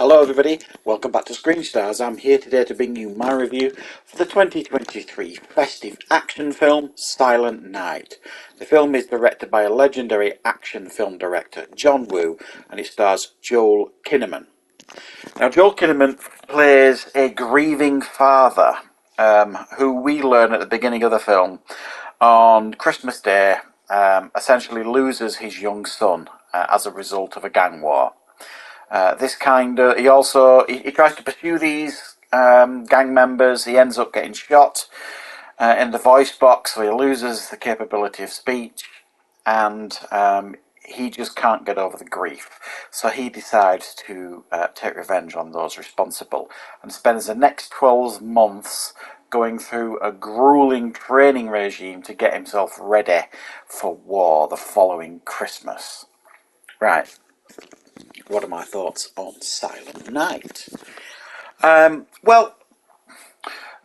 Hello everybody, welcome back to Screenstars. I'm here today to bring you my review for the 2023 festive action film Silent Night. The film is directed by a legendary action film director, John Woo, and it stars Joel Kinnaman. Now Joel Kinnaman plays a grieving father who we learn at the beginning of the film on Christmas Day essentially loses his young son as a result of a gang war. He tries to pursue these gang members. He ends up getting shot in the voice box, so he loses the capability of speech, and he just can't get over the grief. So he decides to take revenge on those responsible, and spends the next 12 months going through a grueling training regime to get himself ready for war the following Christmas. Right. What are my thoughts on Silent Night? Well,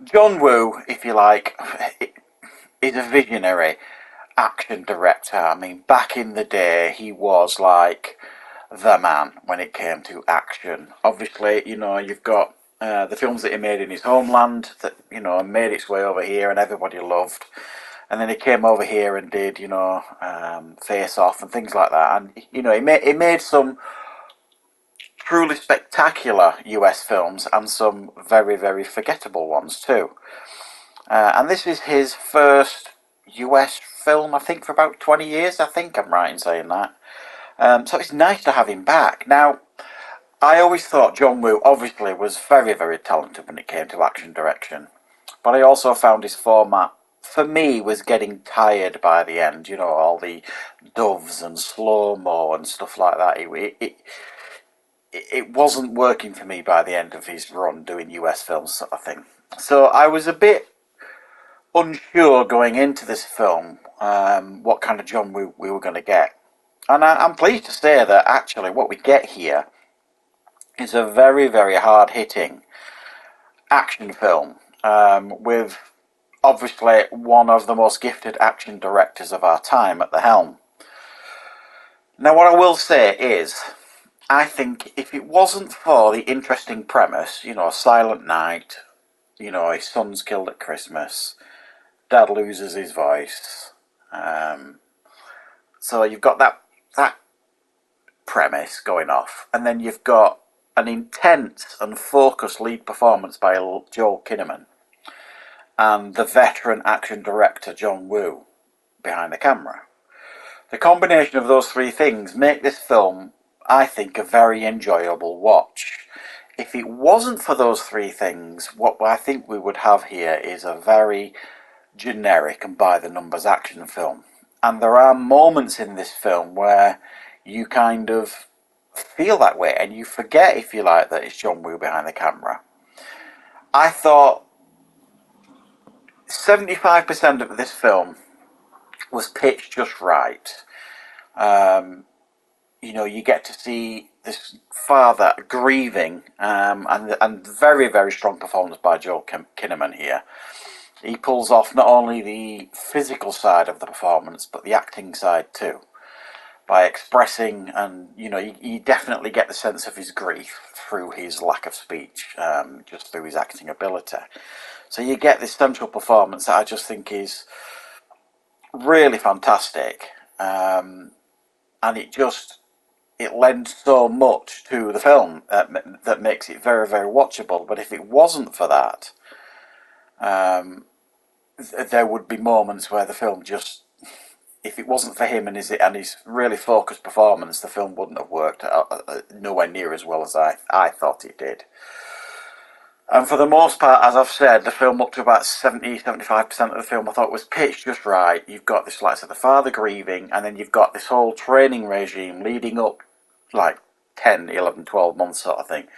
John Woo, if you like, is a visionary action director. I mean, back in the day, he was like the man when it came to action. Obviously, you've got the films that he made in his homeland that, made its way over here and everybody loved. And then he came over here and did, Face Off and things like that. And, he made some truly spectacular US films and some very, very forgettable ones too. And this is his first US film, I think, for about 20 years. I think I'm right in saying that. So it's nice to have him back. Now, I always thought John Woo obviously was very, very talented when it came to action direction. But I also found his format, for me, was getting tired by the end. All the doves and slow-mo and stuff like that. It wasn't working for me by the end of his run doing US films sort of thing. So I was a bit unsure going into this film what kind of John we were going to get. And I'm pleased to say that actually what we get here is a very, very hard-hitting action film with obviously one of the most gifted action directors of our time at the helm. Now what I will say is, I think if it wasn't for the interesting premise, Silent Night, his son's killed at Christmas, Dad loses his voice, so you've got that premise going off, and then you've got an intense and focused lead performance by Joel Kinnaman, and the veteran action director John Woo behind the camera. The combination of those three things make this film, I think, a very enjoyable watch. If it wasn't for those three things, what I think we would have here is a very generic and by-the-numbers action film. And there are moments in this film where you kind of feel that way, and you forget, if you like, that it's John Woo behind the camera. I thought 75% of this film was pitched just right. You get to see this father grieving, and very, very strong performance by Joel Kinnaman here. He pulls off not only the physical side of the performance, but the acting side too, by expressing, and you definitely get the sense of his grief through his lack of speech, just through his acting ability. So you get this central performance that I just think is really fantastic, and it lends so much to the film that makes it very, very watchable. But if it wasn't for that, there would be moments where the film just, if it wasn't for him and his really focused performance, the film wouldn't have worked nowhere near as well as I thought it did. And for the most part, as I've said, the film up to about 70-75% of the film I thought was pitched just right. You've got this, like I said, the father grieving, and then you've got this whole training regime leading up like 10, 11, 12 months sort of thing.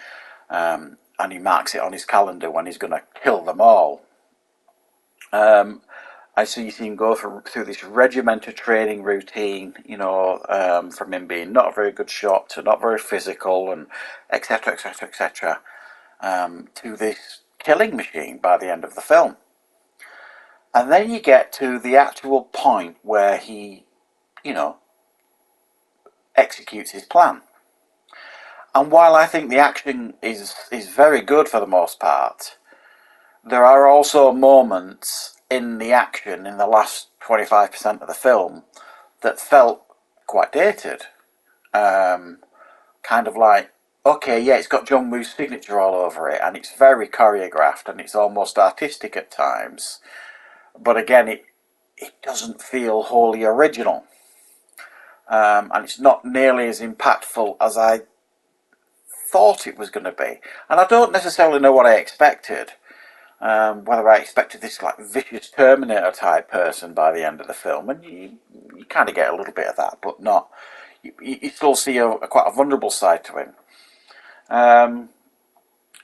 And he marks it on his calendar when he's going to kill them all. I see you see him go through this regimented training routine, from him being not a very good shot to not very physical, and etc., etc., etc., to this killing machine by the end of the film. And then you get to the actual point where he, executes his plan. And while I think the action is very good for the most part, there are also moments in the action in the last 25% of the film that felt quite dated. Kind of like, okay, yeah, it's got John Woo's signature all over it, and it's very choreographed, and it's almost artistic at times. But again, it doesn't feel wholly original. And it's not nearly as impactful as I thought it was going to be. And I don't necessarily know what I expected. Whether I expected this like vicious Terminator type person by the end of the film, and you kind of get a little bit of that, but not. You still see quite a vulnerable side to him.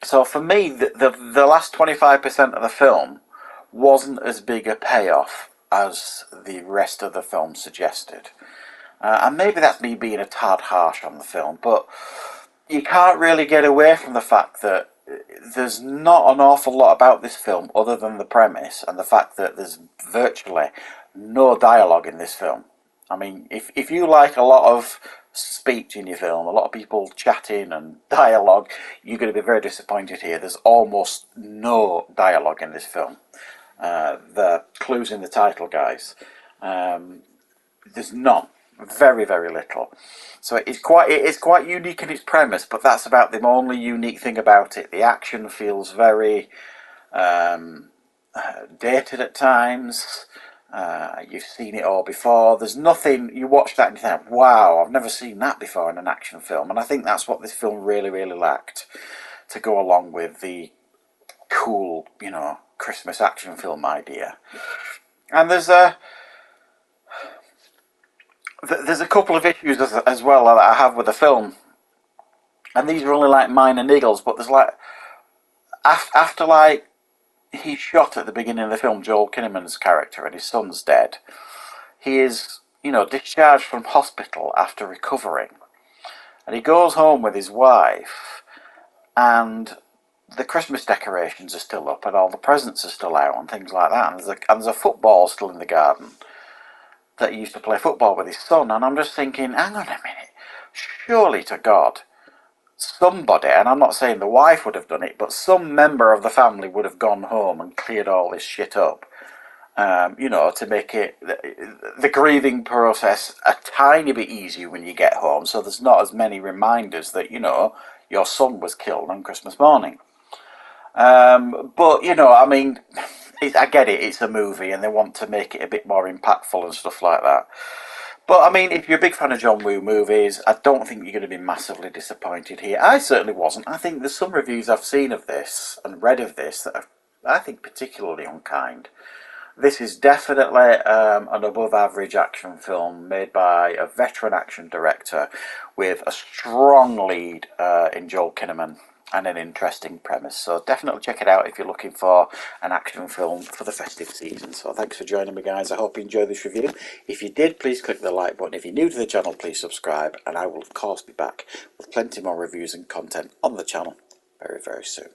So for me, the last 25% of the film wasn't as big a payoff as the rest of the film suggested. And maybe that's me being a tad harsh on the film, but you can't really get away from the fact that there's not an awful lot about this film other than the premise and the fact that there's virtually no dialogue in this film. I mean, if you like a lot of speech in your film, a lot of people chatting and dialogue, you're going to be very disappointed here. There's almost no dialogue in this film. The clues in the title, guys. There's none. Very, very little. So it is quite unique in its premise, but that's about the only unique thing about it. The action feels very dated at times. You've seen it all before. There's nothing, you watch that and you think, wow, I've never seen that before in an action film. And I think that's what this film really, really lacked to go along with the cool, Christmas action film idea. And there's a couple of issues as well that I have with the film. And these are only like minor niggles, but there's like, after like, he's shot at the beginning of the film, Joel Kinnaman's character, and his son's dead. He is, discharged from hospital after recovering. And he goes home with his wife, and the Christmas decorations are still up, and all the presents are still out, and things like that. And there's a football still in the garden that he used to play football with his son. And I'm just thinking, hang on a minute, surely to God, somebody, and I'm not saying the wife would have done it, but some member of the family would have gone home and cleared all this shit up. To make it the grieving process a tiny bit easier when you get home, so there's not as many reminders that your son was killed on Christmas morning. But I mean, I get it. It's a movie, and they want to make it a bit more impactful and stuff like that. But I mean, if you're a big fan of John Woo movies, I don't think you're going to be massively disappointed here. I certainly wasn't. I think there's some reviews I've seen of this and read of this that are, I think, particularly unkind. This is definitely an above-average action film made by a veteran action director with a strong lead in Joel Kinnaman and an interesting premise. So definitely check it out if you're looking for an action film for the festive season. So thanks for joining me, guys. I hope you enjoyed this review. If you did, please click the like button. If you're new to the channel, please subscribe. And I will, of course, be back with plenty more reviews and content on the channel very, very soon.